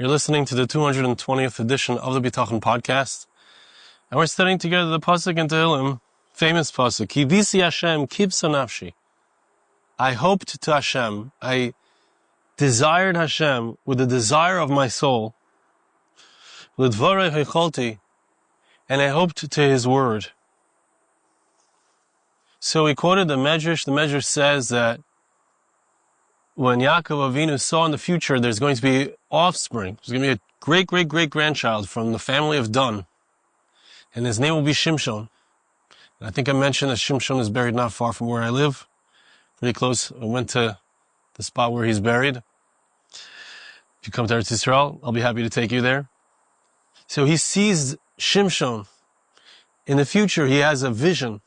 You're listening to the 220th edition of the Bitachon podcast, and we're studying together the passuk in Tehillim, famous passuk, Kivisi Hashem kibsa nafshi. I hoped to Hashem, I desired Hashem with the desire of my soul, L'dvarei hecholti, and I hoped to His word. So we quoted the Medrash. The Medrash says that when Yaakov Avinu saw in the future there's going to be offspring, there's going to be a great-great-great-grandchild from the family of Dan, and his name will be Shimshon. And I think I mentioned that Shimshon is buried not far from where I live, pretty close. I went to the spot where he's buried. If you come to Eretz Yisrael, I'll be happy to take you there. So he sees Shimshon. In the future, he has a vision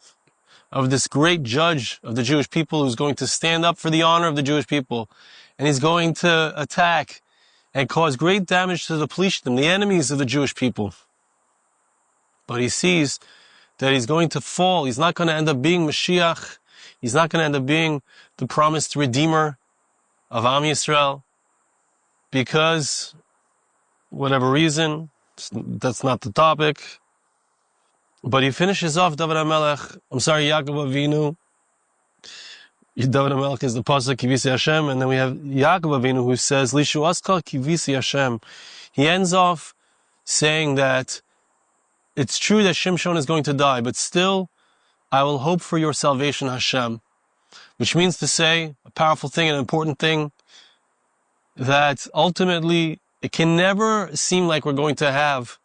of this great judge of the Jewish people who's going to stand up for the honor of the Jewish people. And he's going to attack and cause great damage to the Plishtim, the enemies of the Jewish people. But he sees that he's going to fall. He's not going to end up being Mashiach. He's not going to end up being the promised Redeemer of Am Yisrael. Because, whatever reason, that's not the topic. But he finishes off Yaakov Avinu. David HaMelech is the passuk Kivisi Hashem, and then we have Yaakov Avinu who says Lishuaska Kivisi Hashem. He ends off saying that it's true that Shimshon is going to die, but still I will hope for your salvation, Hashem. Which means to say a powerful thing, an important thing, that ultimately it can never seem like we're going to have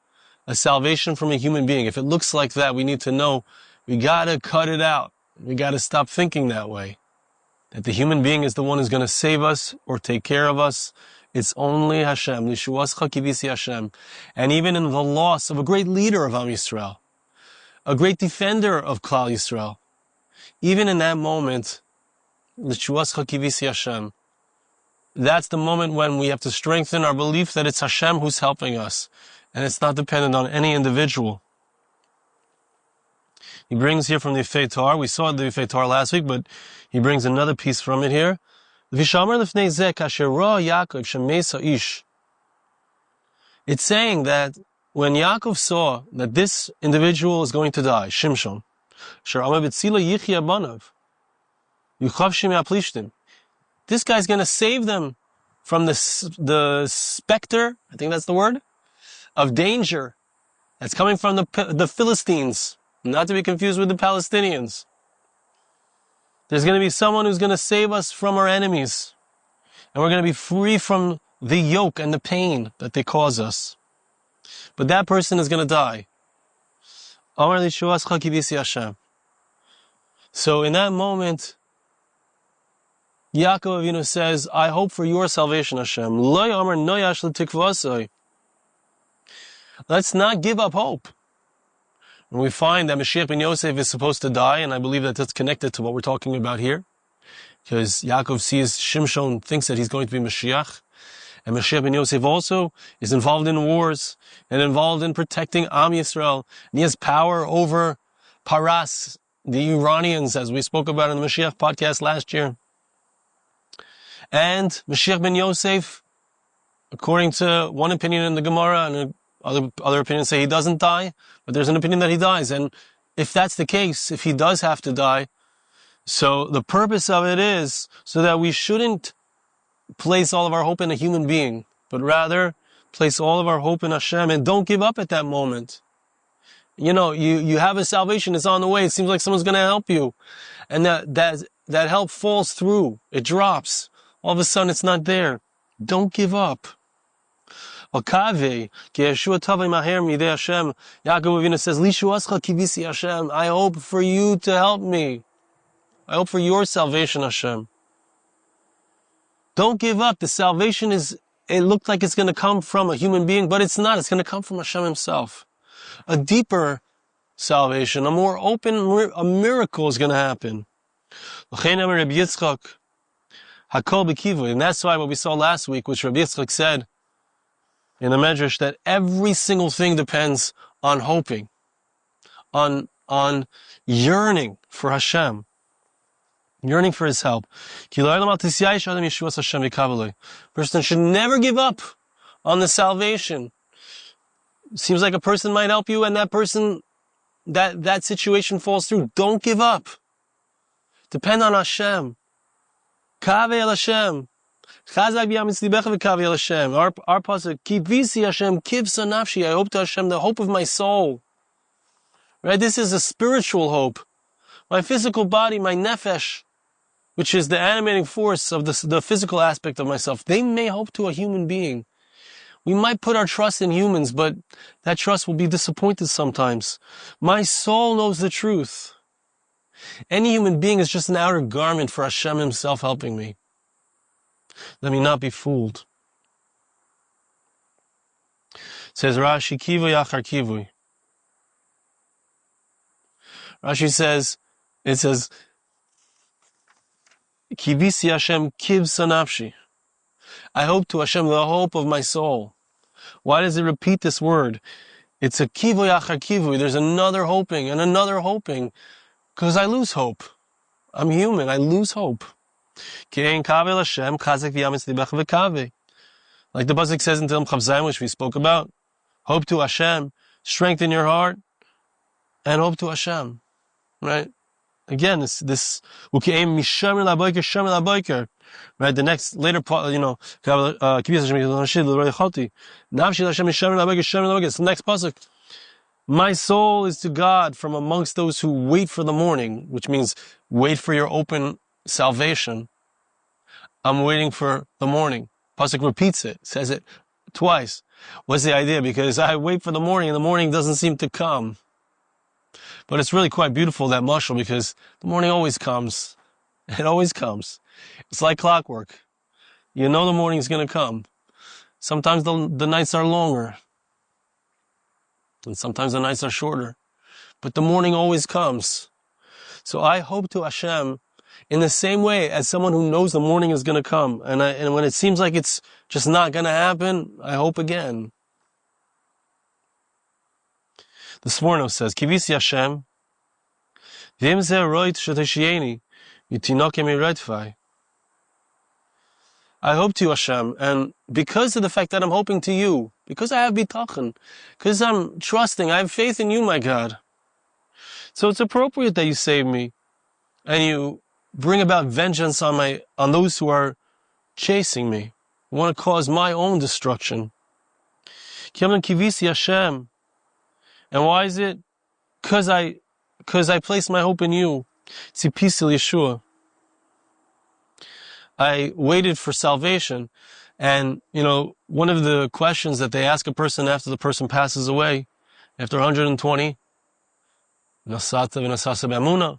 a salvation from a human being. If it looks like that, we need to know we gotta cut it out. We gotta stop thinking that way. That the human being is the one who's gonna save us or take care of us. It's only Hashem. Lishuascha kivisi Hashem. And even in the loss of a great leader of Am Yisrael, a great defender of Klal Yisrael, even in that moment, Lishuascha kivisi Hashem, that's the moment when we have to strengthen our belief that it's Hashem who's helping us. And it's not dependent on any individual. He brings here from the Yefei Torah. We saw the Yefei Torah last week, but he brings another piece from it here. It's saying that when Yaakov saw that this individual is going to die, Shimshon, this guy's going to save them from the specter, I think that's the word, of danger that's coming from the Philistines, not to be confused with the Palestinians. There's going to be someone who's going to save us from our enemies, and we're going to be free from the yoke and the pain that they cause us. But that person is going to die. So in that moment, Yaakov Avinu says, I hope for your salvation, Hashem. Let's not give up hope. And we find that Mashiach ben Yosef is supposed to die, and I believe that that's connected to what we're talking about here. Because Yaakov sees Shimshon, thinks that he's going to be Mashiach. And Mashiach ben Yosef also is involved in wars and involved in protecting Am Yisrael. And he has power over Paras, the Iranians, as we spoke about in the Mashiach podcast last year. And Mashiach ben Yosef, according to one opinion in the Gemara, and other opinions say he doesn't die, but there's an opinion that he dies. And if that's the case, if he does have to die, so the purpose of it is so that we shouldn't place all of our hope in a human being, but rather place all of our hope in Hashem and don't give up at that moment. You know, you have a salvation, it's on the way, it seems like someone's going to help you. And that help falls through, it drops. All of a sudden it's not there. Don't give up. Yaakov Avinu says, Lishuascha kivisi Hashem. I hope for you to help me. I hope for your salvation, Hashem. Don't give up. The salvation it looked like it's going to come from a human being, but it's not. It's going to come from Hashem himself. A deeper salvation, a more open, a miracle is going to happen. And that's why what we saw last week, which Rabbi Yitzchak said in the Medrash, that every single thing depends on hoping, on yearning for Hashem, yearning for His help. Person should never give up on the salvation. Seems like a person might help you, and that person, that situation falls through. Don't give up. Depend on Hashem. Kave el Hashem. Chazak b'yamitzlibecha v'kave el Hashem. Our passuk, Kivisi Hashem, kivsa nafshi. I hope to Hashem, the hope of my soul. Right? This is a spiritual hope. My physical body, my nefesh, which is the animating force of the physical aspect of myself, they may hope to a human being. We might put our trust in humans, but that trust will be disappointed sometimes. My soul knows the truth. Any human being is just an outer garment for Hashem himself helping me. Let me not be fooled. It says Rashi, kivui achar kivui. Rashi says, Kivisi Hashem kivsa nafshi. I hope to Hashem, the hope of my soul. Why does it repeat this word? It's a kivui achar kivui. There's another hoping and another hoping. Because I lose hope. I'm human. I lose hope. Like the passuk says in Tehillim Chav Zayin, which we spoke about, hope to Hashem, strengthen your heart, and hope to Hashem. Right? Again, this right? The next later part, it's the next passuk. My soul is to God from amongst those who wait for the morning, which means wait for your open salvation. I'm waiting for the morning. Pasuk repeats it, says it twice. What's the idea? Because I wait for the morning and the morning doesn't seem to come. But it's really quite beautiful, that mashal, because the morning always comes. It always comes. It's like clockwork. You know the morning's going to come. Sometimes the nights are longer. And sometimes the nights are shorter. But the morning always comes. So I hope to Hashem in the same way as someone who knows the morning is going to come. And when it seems like it's just not going to happen, I hope again. The Sforno says, Kivisi Hashem, V'im zeh roit sheteshieni, Yitinoke miretfai. I hope to you, Hashem, and because of the fact that I'm hoping to you, because I have Bitachon, because I'm trusting, I have faith in you, my God. So it's appropriate that you save me, and you bring about vengeance on those who are chasing me, who want to cause my own destruction. Kivisi Hashem. And why is it? Because I place my hope in you. Tzipisil Yeshua. I waited for salvation. And, one of the questions that they ask a person after the person passes away, after 120, Nasata v'nasasa b'amuna,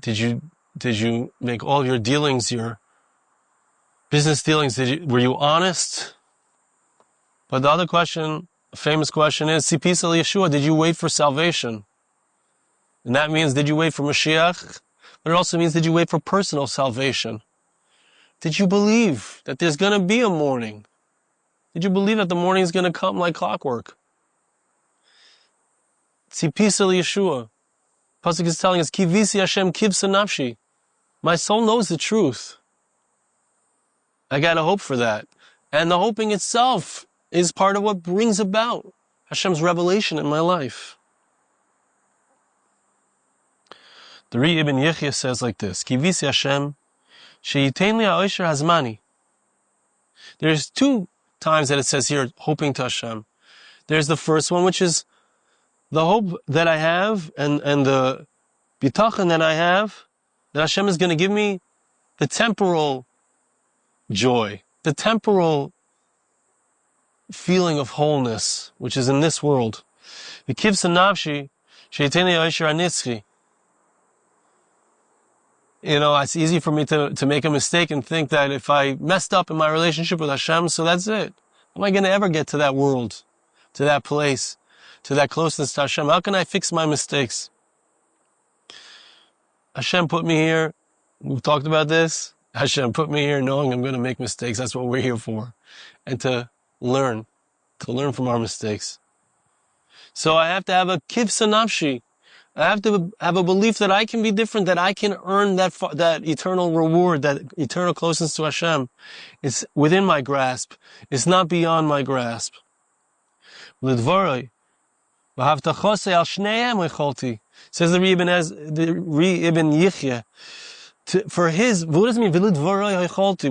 did you make all your dealings, your business dealings, were you honest? But the other question, a famous question is, Tzipisil Yeshua, did you wait for salvation? And that means, did you wait for Mashiach? But it also means, did you wait for personal salvation? Did you believe that there's going to be a morning? Did you believe that the morning is going to come like clockwork? Tzipisil Yeshua. Pasuk is telling us, Kivisi Hashem kivsa nafshi. My soul knows the truth. I got to hope for that. And the hoping itself is part of what brings about Hashem's revelation in my life. The Ri Ibn Yechia says like this, Kivisi Hashem, she'yitein li ha'osher hazmani. There's two times that it says here, hoping to Hashem. There's the first one, which is the hope that I have and the bitachon that I have, that Hashem is going to give me the temporal joy, the temporal feeling of wholeness, which is in this world. The kivsa nafshi, she'yitein li ha'osher hanitzchi. It's easy for me to make a mistake and think that if I messed up in my relationship with Hashem, so that's it. How am I going to ever get to that world, to that place, to that closeness to Hashem? How can I fix my mistakes? Hashem put me here. We've talked about this. Hashem put me here knowing I'm going to make mistakes. That's what we're here for. And to learn from our mistakes. So I have to have a kivsa nafshi. I have to have a belief that I can be different, that I can earn that eternal reward, that eternal closeness to Hashem. It's within my grasp. It's not beyond my grasp. Says the Re Ibn Yichya. For his, what does it mean?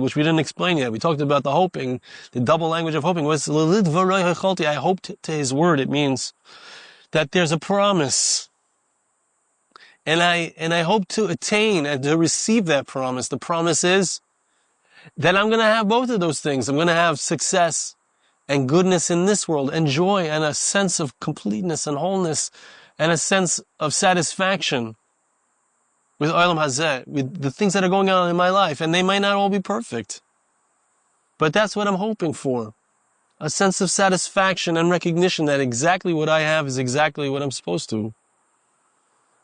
Which we didn't explain yet. We talked about the hoping, the double language of hoping. What's I hoped to his word. It means that there's a promise. And I hope to attain and to receive that promise. The promise is that I'm going to have both of those things. I'm going to have success and goodness in this world, and joy, and a sense of completeness and wholeness, and a sense of satisfaction with Olam Hazeh, with the things that are going on in my life. And they might not all be perfect, but that's what I'm hoping for. A sense of satisfaction and recognition that exactly what I have is exactly what I'm supposed to.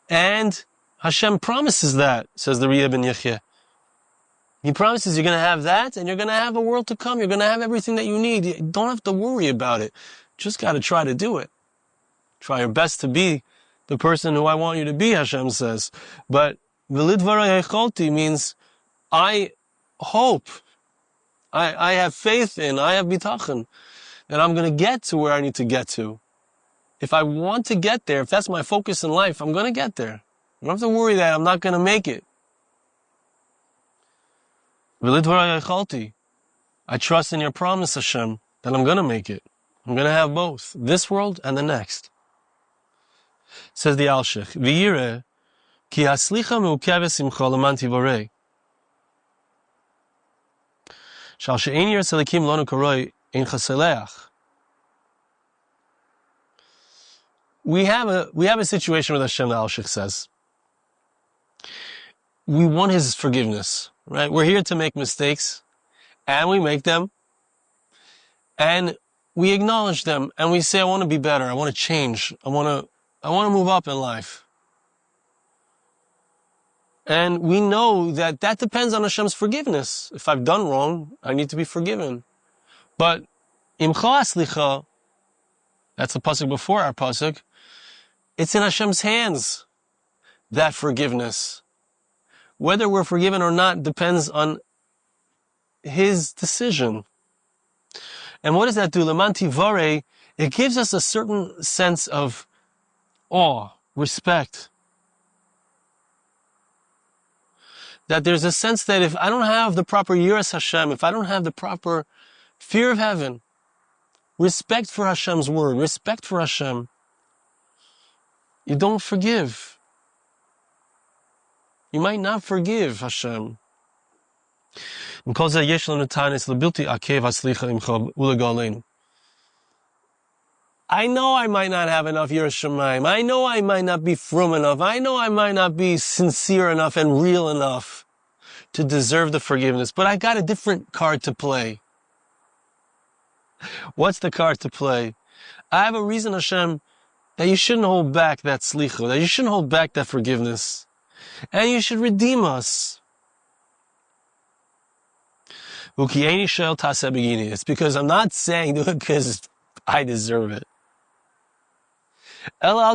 And Hashem promises that, says the Re Ibn Yichya. He promises you're going to have that, and you're going to have a world to come. You're going to have everything that you need. You don't have to worry about it. Just got to try to do it. Try your best to be the person who I want you to be, Hashem says. But V'lidvarei hecholti means I hope, I have faith in, I have bitachon, that I'm going to get to where I need to get to. If I want to get there, if that's my focus in life, I'm going to get there. I don't have to worry that I'm not going to make it. I trust in your promise, Hashem, that I'm going to make it. I'm going to have both, this world and the next. Says the Alshich, V'yireh ki haslicha me'ukeves simcha leman tivorei. Shal she'ein yirtz Elokim lo nukaroi ein chaseleach. We have a situation with Hashem, the Alshich says. We want His forgiveness, right? We're here to make mistakes, and we make them, and we acknowledge them, and we say, I want to be better, I want to change, I want to move up in life. And we know that depends on Hashem's forgiveness. If I've done wrong, I need to be forgiven. But imcha aslicha, that's the passuk before our passuk, it's in Hashem's hands, that forgiveness. Whether we're forgiven or not depends on His decision. And what does that do? Leman tivorei, it gives us a certain sense of awe, respect. That there's a sense that if I don't have the proper yiras Hashem, if I don't have the proper fear of heaven, respect for Hashem's word, respect for Hashem, you don't forgive. You might not forgive Hashem. I know I might not have enough yiras shamayim. I know I might not be frum enough. I know I might not be sincere enough and real enough to deserve the forgiveness. But I got a different card to play. What's the card to play? I have a reason, Hashem, that you shouldn't hold back that slicha, that you shouldn't hold back that forgiveness. And you should redeem us. It's because I'm not saying do it because I deserve it. Do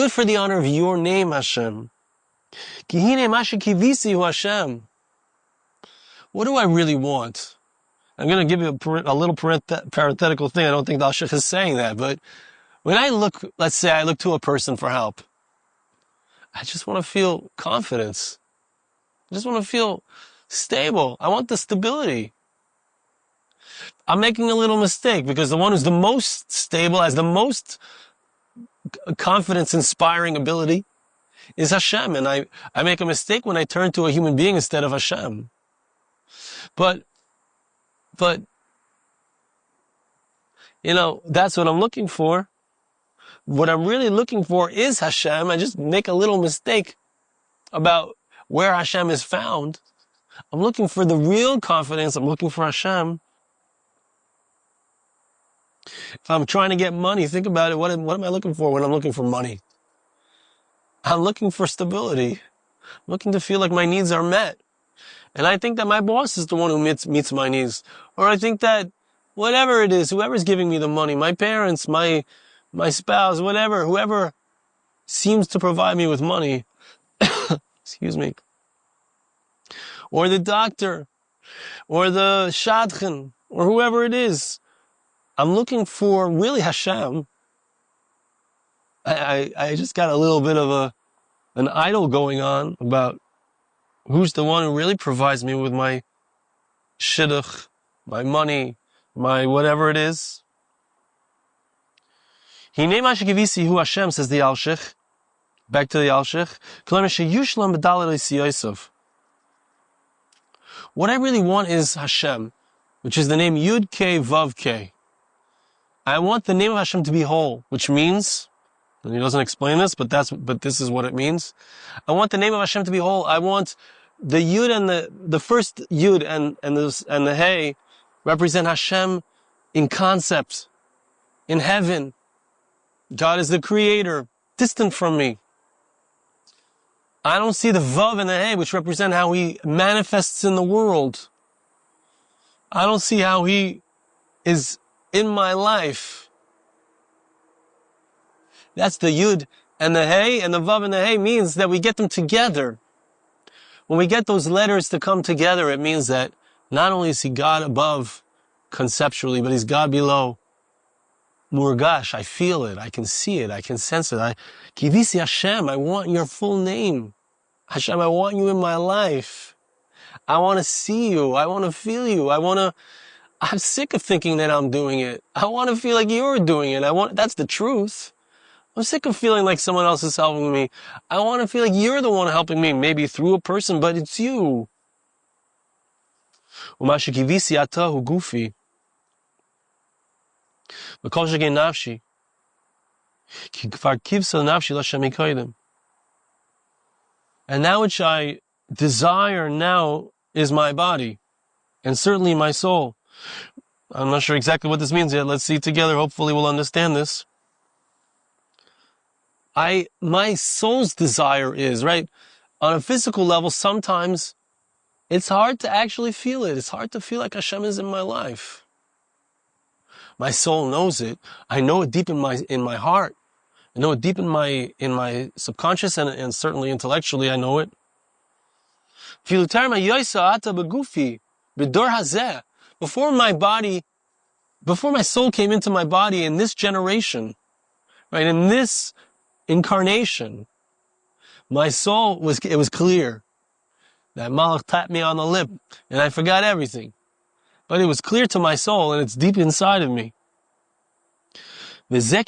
it for the honor of your name, Hashem. Hashem. What do I really want? I'm going to give you a little parenthetical thing. I don't think the Alshich is saying that, but when I look, let's say I look to a person for help, I just want to feel confidence. I just want to feel stable. I want the stability. I'm making a little mistake because the one who's the most stable, has the most confidence-inspiring ability is Hashem. And I make a mistake when I turn to a human being instead of Hashem. But, you know, that's what I'm looking for. What I'm really looking for is Hashem. I just make a little mistake about where Hashem is found. I'm looking for the real confidence. I'm looking for Hashem. If I'm trying to get money, think about it. What am I looking for when I'm looking for money? I'm looking for stability. I'm looking to feel like my needs are met. And I think that my boss is the one who meets my needs. Or I think that whatever it is, whoever's giving me the money, my parents, my spouse, whoever seems to provide me with money, excuse me, or the doctor, or the shadchan, or whoever it is. I'm looking for really Hashem. I just got a little bit of an idol going on about who's the one who really provides me with my shidduch, my money, my whatever it is. Hinei ma shekivisi hu Hashem, says the Alshich. Back to the Alshich. What I really want is Hashem, which is the name Yud K Vav K. I want the name of Hashem to be whole, which means, and he doesn't explain this, but this is what it means. I want the name of Hashem to be whole. I want the Yud and the first Yud and the Hey represent Hashem in concept, in heaven. God is the creator, distant from me. I don't see the Vav and the Hey, which represent how he manifests in the world. I don't see how he is in my life. That's the Yud and the Hey, and the Vav and the Hey means that we get them together. When we get those letters to come together, it means that not only is he God above conceptually, but he's God below. Murgash, I feel it, I can see it, I can sense it. Kivisi Hashem, I want your full name. Hashem, I want you in my life. I want to see you. I want to feel you. I'm sick of thinking that I'm doing it. I want to feel like you're doing it. That's the truth. I'm sick of feeling like someone else is helping me. I want to feel like you're the one helping me, maybe through a person, but it's you. Umashikivisi atahu gufi. And that which I desire now is my body, and certainly my soul. I'm not sure exactly what this means yet. Let's see together. Hopefully we'll understand this. My soul's desire is, right? On a physical level, sometimes it's hard to actually feel it. It's hard to feel like Hashem is in my life. My soul knows it. I know it deep in my heart. I know it deep in my subconscious and certainly intellectually I know it. Before my soul came into my body in this generation, right, in this incarnation, my soul was clear. That Malach tapped me on the lip and I forgot everything. But it was clear to my soul and it's deep inside of me. What does it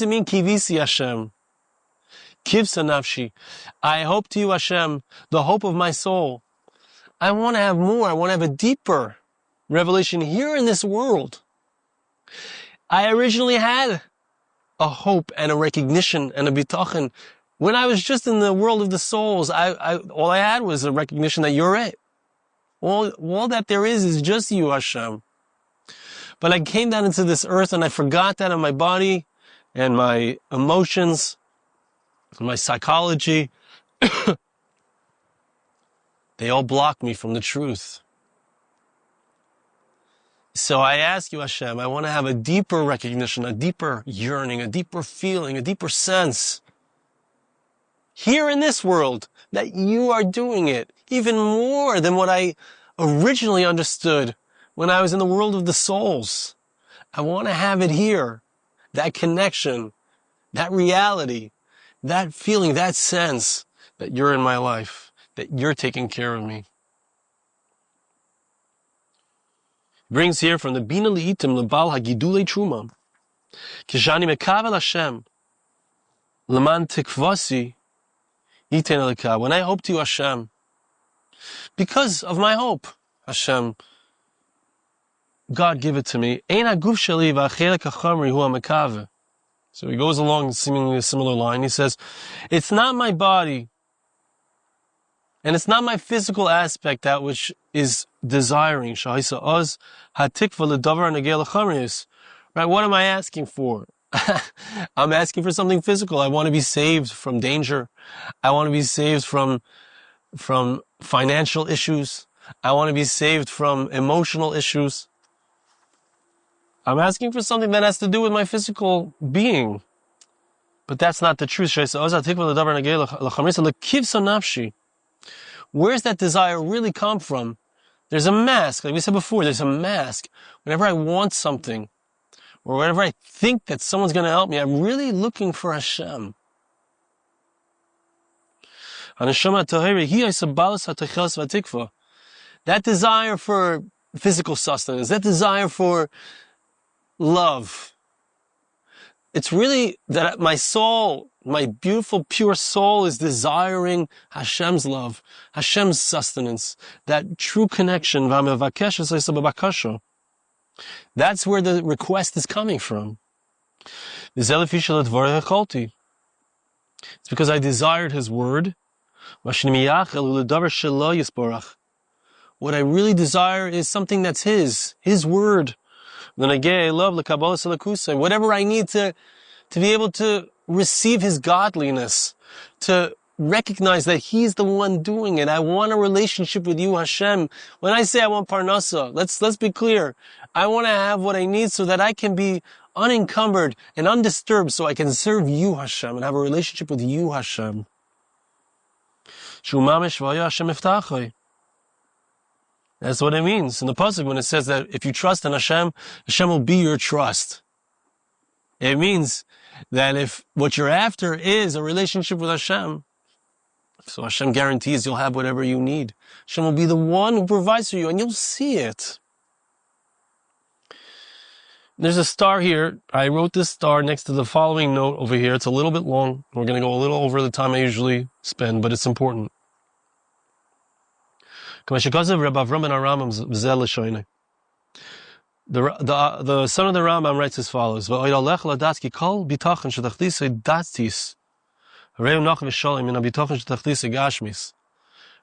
mean, kivisi Hashem? Kivsa nafshi. I hope to you, Hashem, the hope of my soul. I want to have more. I want to have a deeper revelation here in this world. I originally had a hope and a recognition and a bitachon. When I was just in the world of the souls, all I had was a recognition that you're it. All that there is just you, Hashem. But I came down into this earth and I forgot that in my body and my emotions, my psychology. They all block me from the truth. So I ask you, Hashem, I want to have a deeper recognition, a deeper yearning, a deeper feeling, a deeper sense here in this world that you are doing it even more than what I originally understood when I was in the world of the souls. I want to have it here, that connection, that reality, that feeling, that sense that you're in my life, that you're taking care of me. Brings here from the Bina Li'itim Lebal Hagidulei Truma. Kishani Mekavel Hashem Leman Tikvasi Yiten Elika. When I hope to you, Hashem, because of my hope, Hashem, God give it to me. Ein haguf sheli v'achelek hachamri hu hamekaveh. So he goes along seemingly a similar line. He says, it's not my body, and it's not my physical aspect that which is desiring. Shahisa oz hatikva ledavar negel chamrius. Right? What am I asking for? I'm asking for something physical. I want to be saved from danger. I want to be saved from financial issues. I want to be saved from emotional issues. I'm asking for something that has to do with my physical being. But that's not the truth. Where's that desire really come from? There's a mask. Like we said before, there's a mask. Whenever I want something, or whenever I think that someone's going to help me, I'm really looking for Hashem. That desire for physical sustenance, that desire for love, it's really that my soul, my beautiful, pure soul is desiring Hashem's love, Hashem's sustenance, that true connection. That's where the request is coming from. It's because I desired His word. What I really desire is something that's His word. Whatever I need to be able to receive His godliness, to recognize that He's the one doing it. I want a relationship with you, Hashem. When I say I want parnasa, let's be clear. I want to have what I need so that I can be unencumbered and undisturbed, so I can serve you, Hashem, and have a relationship with you, Hashem. That's what it means in the passuk when it says that if you trust in Hashem, Hashem will be your trust. It means that if what you're after is a relationship with Hashem, so Hashem guarantees you'll have whatever you need. Hashem will be the one who provides for you, and you'll see it. There's a star here. I wrote this star next to the following note over here. It's a little bit long. We're going to go a little over the time I usually spend, but it's important. The son of the Rambam writes as follows: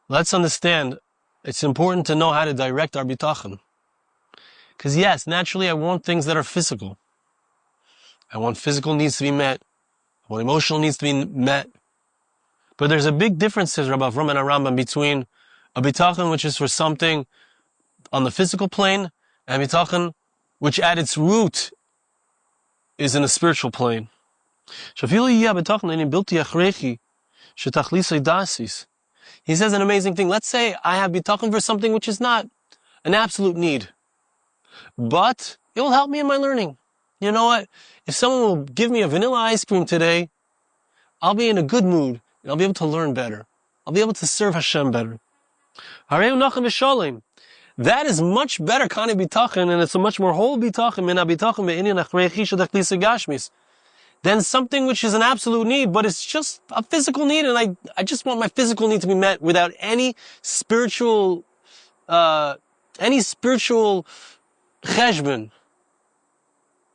let's understand, it's important to know how to direct our bitachon. Because yes, naturally I want things that are physical. I want physical needs to be met. I want emotional needs to be met. But there's a big difference, says Rabbi Avram and Rambam, between a bitachon which is for something on the physical plane, and bitachon which at its root is in a spiritual plane. He says an amazing thing. Let's say I have bitachon for something which is not an absolute need, but it will help me in my learning. You know what? If someone will give me a vanilla ice cream today, I'll be in a good mood, and I'll be able to learn better. I'll be able to serve Hashem better. That is much better kind of bitachon, and it's a much more whole bitachon than something which is an absolute need, but it's just a physical need, and I just want my physical need to be met without any spiritual cheshbon.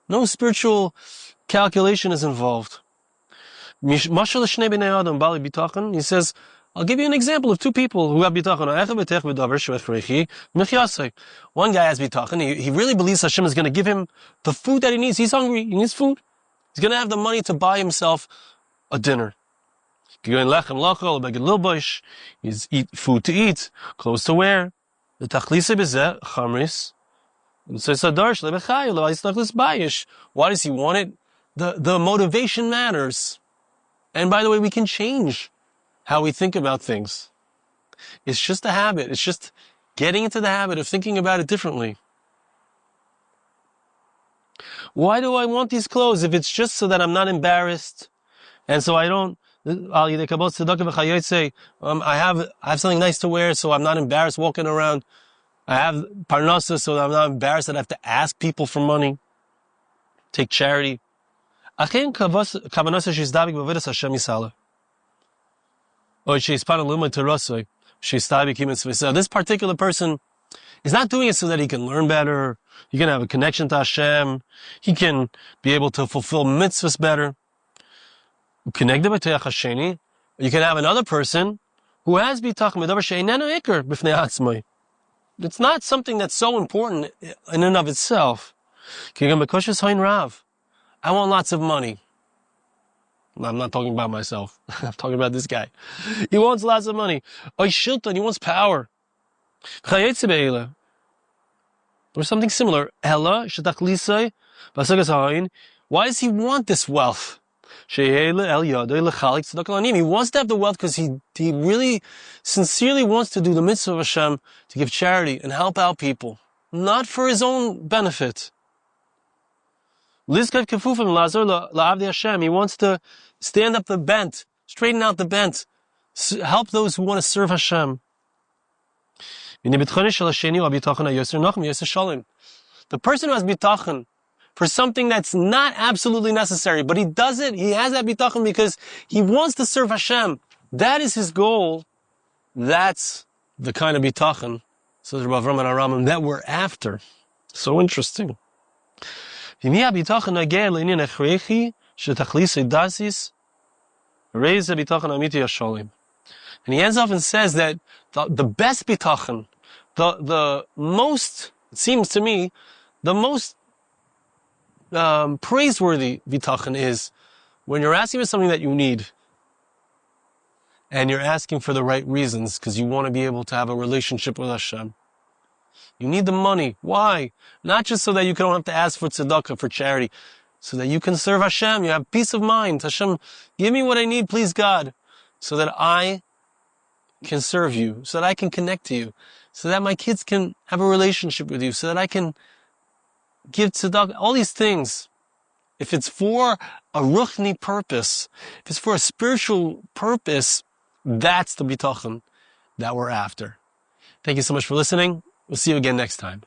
No spiritual calculation is involved. He says, I'll give you an example of two people who have bitachon. One guy has bitachon. He really believes Hashem is going to give him the food that he needs. He's hungry. He needs food. He's going to have the money to buy himself a dinner. He's eat food to eat, clothes to wear. Why does he want it? The motivation matters. And by the way, we can change how we think about things. It's just a habit. It's just getting into the habit of thinking about it differently. Why do I want these clothes? If it's just so that I'm not embarrassed, and so I don't, I have something nice to wear, so I'm not embarrassed walking around. I have parnasa, so I'm not embarrassed that I have to ask people for money, take charity. This particular person is not doing it so that he can learn better, he can have a connection to Hashem, he can be able to fulfill mitzvahs better. You can have another person who has bitachon. It's not something that's so important in and of itself. I want lots of money. I'm not talking about myself. I'm talking about this guy. He wants lots of money. He wants power. Or something similar. Why does he want this wealth? He wants to have the wealth because he really sincerely wants to do the mitzvah of Hashem, to give charity and help out people, not for his own benefit. He wants to stand up the bent, straighten out the bent, help those who want to serve Hashem. The person who has bitachon for something that's not absolutely necessary, but he does it, he has that bitachon because he wants to serve Hashem. That is his goal. That's the kind of bitachon, says Rav Avram and Aramim, that we're after. So interesting. And he ends off and says that the best bitachon, the most, it seems to me, the most praiseworthy bitachon is when you're asking for something that you need, and you're asking for the right reasons because you want to be able to have a relationship with Hashem. You need the money. Why? Not just so that you don't have to ask for tzedakah, for charity, so that you can serve Hashem. You have peace of mind. Hashem, give me what I need, please God, so that I can serve you, so that I can connect to you, so that my kids can have a relationship with you, so that I can give tzedakah, all these things. If it's for a ruchni purpose, if it's for a spiritual purpose, that's the bitachon that we're after. Thank you so much for listening. We'll see you again next time.